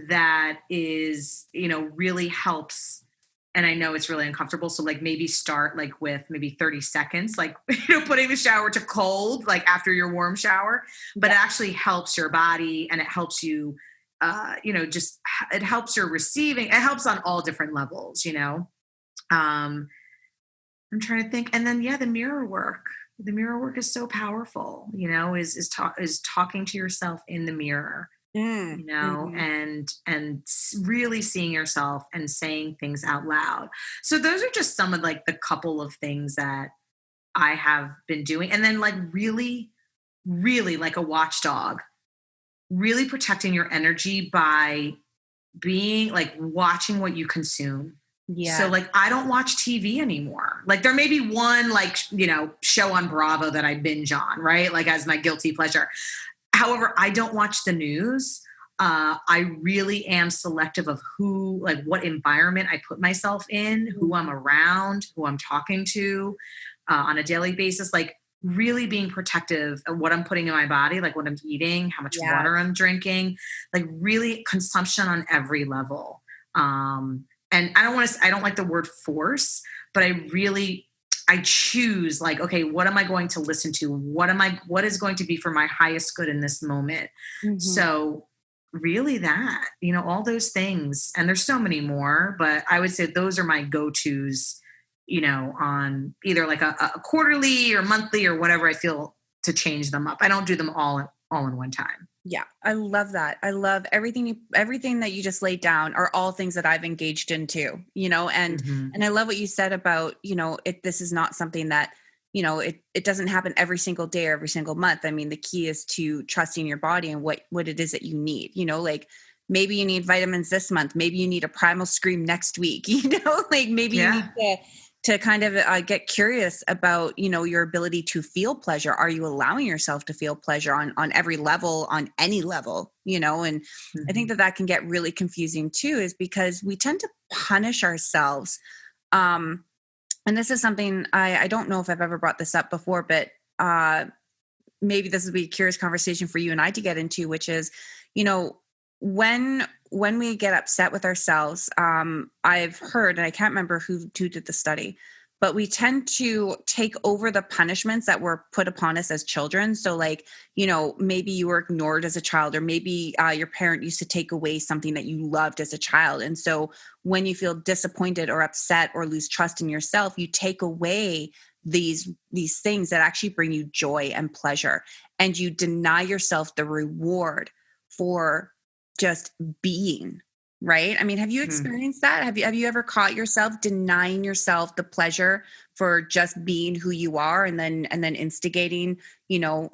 That is, really helps. And I know it's really uncomfortable. So like maybe start like with maybe 30 seconds, like, putting the shower to cold, like after your warm shower, but it actually helps your body, and it helps you, just, it helps your receiving. It helps on all different levels, I'm trying to think. And then, the mirror work. The mirror work is so powerful, is talking to yourself in the mirror, and really seeing yourself and saying things out loud. So those are just some of like the couple of things that I have been doing. And then like really, really like a watchdog, really protecting your energy by being like watching what you consume. Yeah. So like, I don't watch TV anymore. Like there may be one like, show on Bravo that I binge on, right? Like as my guilty pleasure. However, I don't watch the news. I really am selective of what environment I put myself in, who I'm around, who I'm talking to on a daily basis, like really being protective of what I'm putting in my body, like what I'm eating, how much water I'm drinking, like really consumption on every level. And I don't like the word force, but I choose like, okay, what am I going to listen to? What is going to be for my highest good in this moment? So really that, all those things, and there's so many more, but I would say those are my go-tos, on either like a quarterly or monthly or whatever I feel to change them up. I don't do them all in one time. Yeah, I love that. I love everything that you just laid down are all things that I've engaged into, and I love what you said about, this is not something that, it doesn't happen every single day or every single month. I mean, the key is to trusting your body and what it is that you need, like maybe you need vitamins this month, maybe you need a primal scream next week, like maybe you need to kind of get curious about, your ability to feel pleasure. Are you allowing yourself to feel pleasure on every level, on any level, and I think that can get really confusing too, is because we tend to punish ourselves. And this is something I don't know if I've ever brought this up before, but maybe this would be a curious conversation for you and I to get into, which is, when we get upset with ourselves, I've heard, and I can't remember who did the study, but we tend to take over the punishments that were put upon us as children. So like, maybe you were ignored as a child, or maybe your parent used to take away something that you loved as a child. And so when you feel disappointed or upset or lose trust in yourself, you take away these things that actually bring you joy and pleasure, and you deny yourself the reward for just being, right? I mean, have you experienced that? Have you ever caught yourself denying yourself the pleasure for just being who you are, and then instigating,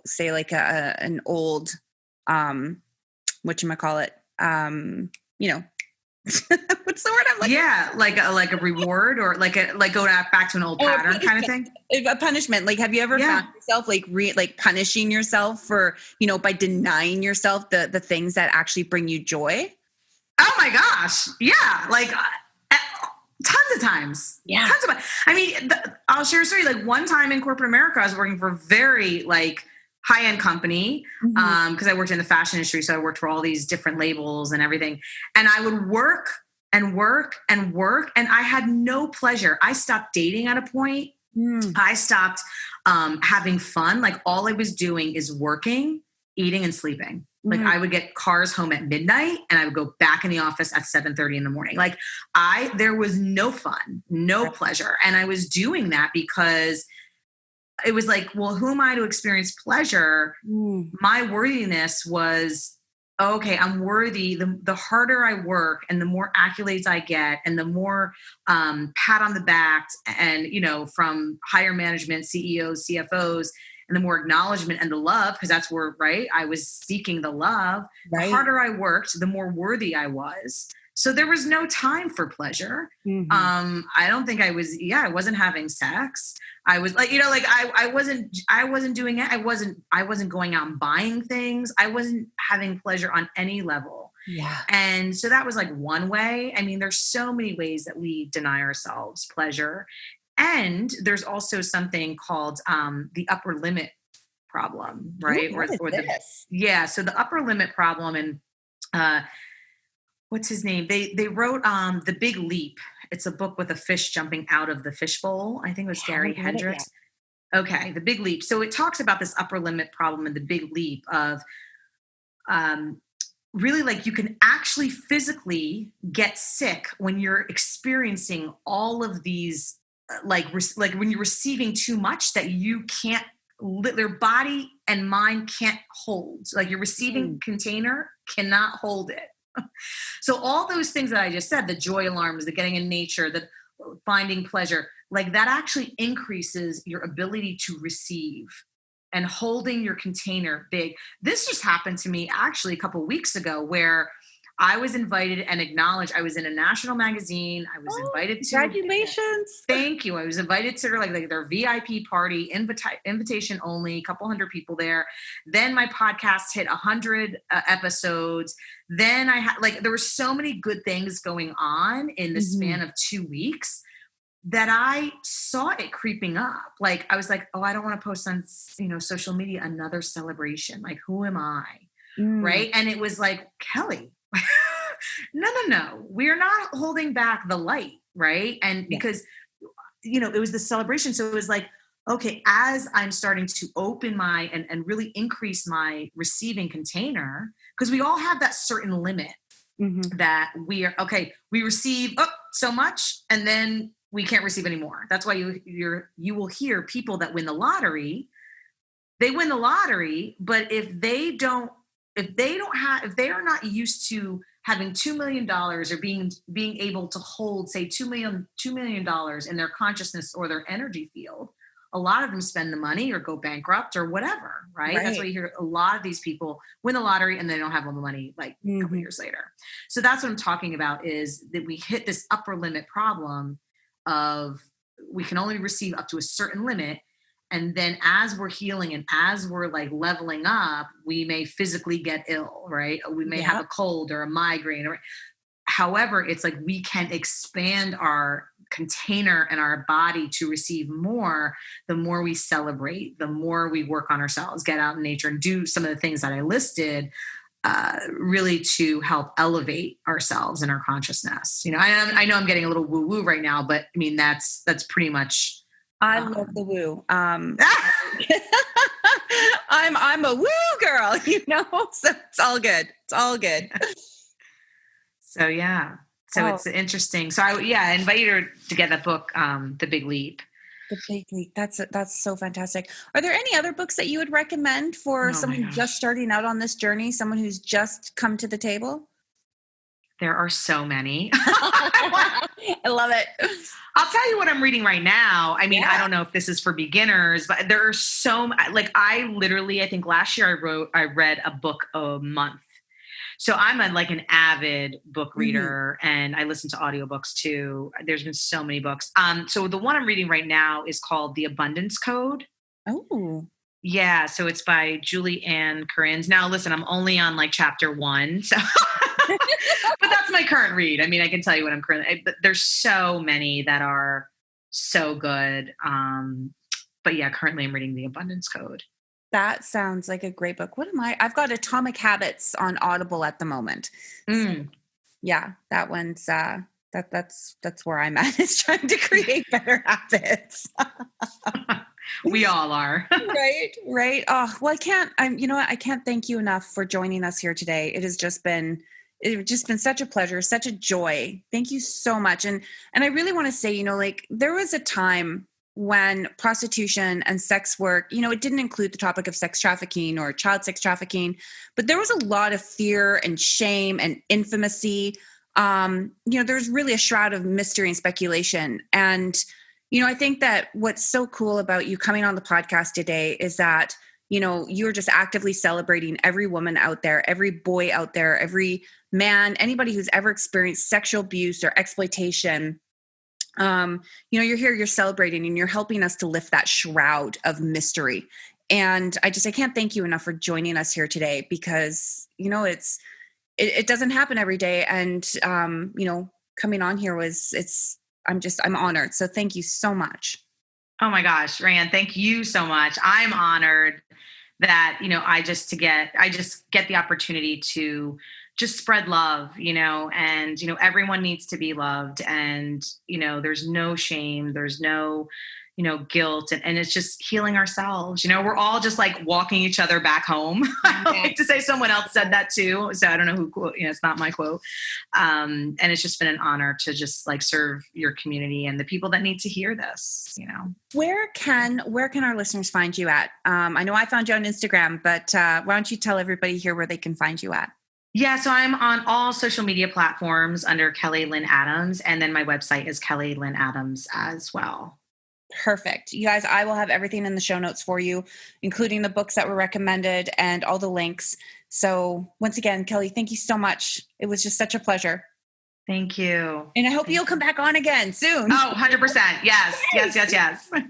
say like an old, whatchamacallit, what's the word I'm like? Yeah, like a reward, or like go back to an old pattern kind of thing. A punishment. Like, have you ever found yourself like punishing yourself for, by denying yourself the things that actually bring you joy? Oh my gosh, yeah, like tons of times. Yeah, tons of. I mean, I'll share a story. Like one time in corporate America, I was working for a very like high-end company because I worked in the fashion industry. So I worked for all these different labels and everything. And I would work and work and work, and I had no pleasure. I stopped dating at a point. I stopped having fun. Like all I was doing is working, eating, and sleeping. Like I would get cars home at midnight and I would go back in the office at 7:30 in the morning. Like there was no fun, no pleasure. And I was doing that because it was like, well, who am I to experience pleasure? My worthiness was, okay, I'm worthy. The harder I work and the more accolades I get and the more pat on the back and, from higher management, CEOs, CFOs, and the more acknowledgement and the love, because that's where, right, I was seeking the love. Right. The harder I worked, the more worthy I was. So there was no time for pleasure. I don't think I wasn't having sex. I was like, I wasn't doing it. I wasn't going out and buying things. I wasn't having pleasure on any level. Yeah. And so that was like one way. I mean, there's so many ways that we deny ourselves pleasure. And there's also something called the upper limit problem, right? Ooh, So the upper limit problem, and what's his name? They wrote The Big Leap. It's a book with a fish jumping out of the fishbowl. I think it was Gary Hendricks. Okay, The Big Leap. So it talks about this upper limit problem and the big leap of really like you can actually physically get sick when you're experiencing all of these like when you're receiving too much that you can't, their body and mind can't hold. Like your receiving container cannot hold it. So all those things that I just said, the joy alarms, the getting in nature, the finding pleasure, like that actually increases your ability to receive and holding your container big. This just happened to me actually a couple of weeks ago where I was invited and acknowledged. I was in a national magazine. I was invited to. Congratulations. Thank you. I was invited to their VIP party, invitation only, a couple hundred people there. Then my podcast hit 100 episodes. Then I had there were so many good things going on in the span of 2 weeks that I saw it creeping up. Like, I was like, oh, I don't want to post on, social media another celebration. Like, who am I? Right. And it was like, Kelly, no. We're not holding back the light. Right. And because, it was the celebration. So it was like, okay, as I'm starting to open my and really increase my receiving container, because we all have that certain limit that we receive so much, and then we can't receive anymore. That's why you will hear people that win the lottery. They win the lottery, but if they are not used to having $2 million or being able to hold, say, $2 million in their consciousness or their energy field, a lot of them spend the money or go bankrupt or whatever, right? That's why you hear a lot of these people win the lottery and they don't have all the money a couple years later. So that's what I'm talking about, is that we hit this upper limit problem of we can only receive up to a certain limit. And then as we're healing and as we're leveling up, we may physically get ill, right? We may have a cold or a migraine. However, it's like we can expand our container and our body to receive more the more we celebrate, the more we work on ourselves, get out in nature and do some of the things that I listed, really to help elevate ourselves and our consciousness. I know I'm getting a little woo-woo right now, but I mean, that's pretty much. I love the woo. I'm a woo girl, so it's all good. It's all good. So, yeah. So it's interesting. So I invited her to get that book, The Big Leap. The Big Leap. That's so fantastic. Are there any other books that you would recommend for someone just starting out on this journey, someone who's just come to the table? There are so many. I love it. I'll tell you what I'm reading right now. I mean, I don't know if this is for beginners, but there are I think last year I read a book a month. So I'm an avid book reader, and I listen to audiobooks too. There's been so many books. So the one I'm reading right now is called The Abundance Code. Oh. Yeah. So it's by Julie Ann Corinnes. Now, listen, I'm only on chapter 1. So, but that's my current read. I mean, I can tell you what I'm currently, but there's so many that are so good. But yeah, currently I'm reading The Abundance Code. That sounds like a great book. I've got Atomic Habits on Audible at the moment. So, yeah, that one's, that's where I'm at, is trying to create better habits. We all are. Right. Oh, well, I can't thank you enough for joining us here today. It's just been such a pleasure, such a joy. Thank you so much. And I really want to say, there was a time when prostitution and sex work, it didn't include the topic of sex trafficking or child sex trafficking, but there was a lot of fear and shame and infamousy. There's really a shroud of mystery and speculation. And, I think that what's so cool about you coming on the podcast today is that, you're just actively celebrating every woman out there, every boy out there, every man, anybody who's ever experienced sexual abuse or exploitation. You're here, you're celebrating, and you're helping us to lift that shroud of mystery. And I can't thank you enough for joining us here today, because, it doesn't happen every day. And, coming on here I'm honored. So thank you so much. Oh my gosh, Rand, thank you so much. I'm honored that, I just get the opportunity to just spread love, and, everyone needs to be loved, and, there's no shame, there's no, guilt, and it's just healing ourselves. We're all just walking each other back home. I like to say someone else said that too. So I don't know who quote, it's not my quote. And it's just been an honor to just serve your community and the people that need to hear this, Where can our listeners find you at? I know I found you on Instagram, but why don't you tell everybody here where they can find you at? Yeah, so I'm on all social media platforms under Kelly Lynn Adams, and then my website is Kelly Lynn Adams as well. Perfect. You guys, I will have everything in the show notes for you, including the books that were recommended and all the links. So once again, Kelly, thank you so much. It was just such a pleasure. Thank you. And I hope you'll come back on again soon. Oh, 100%. Yes.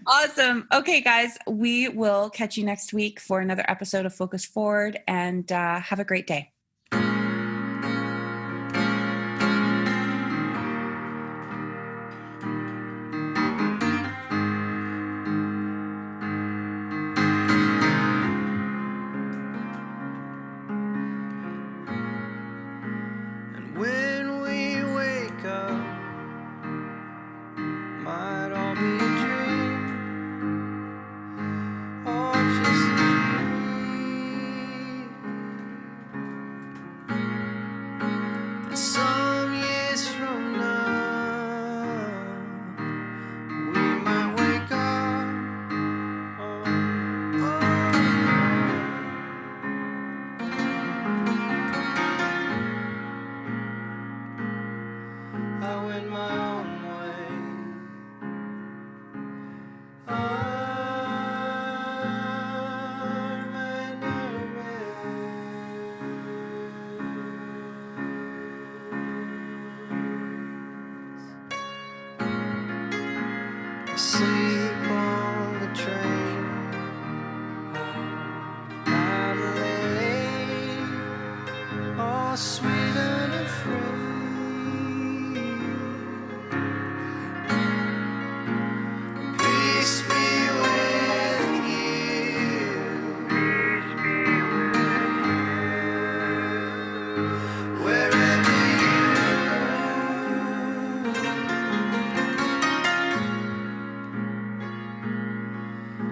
Awesome. Okay, guys, we will catch you next week for another episode of Focus Forward, and have a great day. Sleep on the train, Adelaide, all sweet and afraid. Peace be with you. Wherever you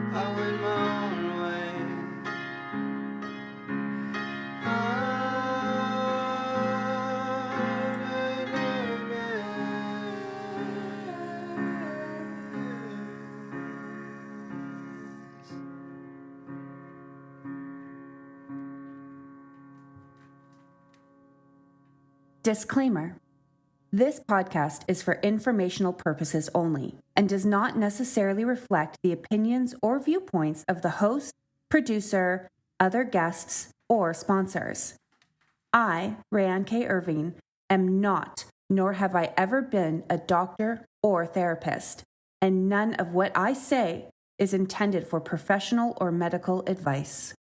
I went my own way. Disclaimer. This podcast is for informational purposes only and does not necessarily reflect the opinions or viewpoints of the host, producer, other guests, or sponsors. I, Rayanne K. Irving, am not, nor have I ever been, a doctor or therapist, and none of what I say is intended for professional or medical advice.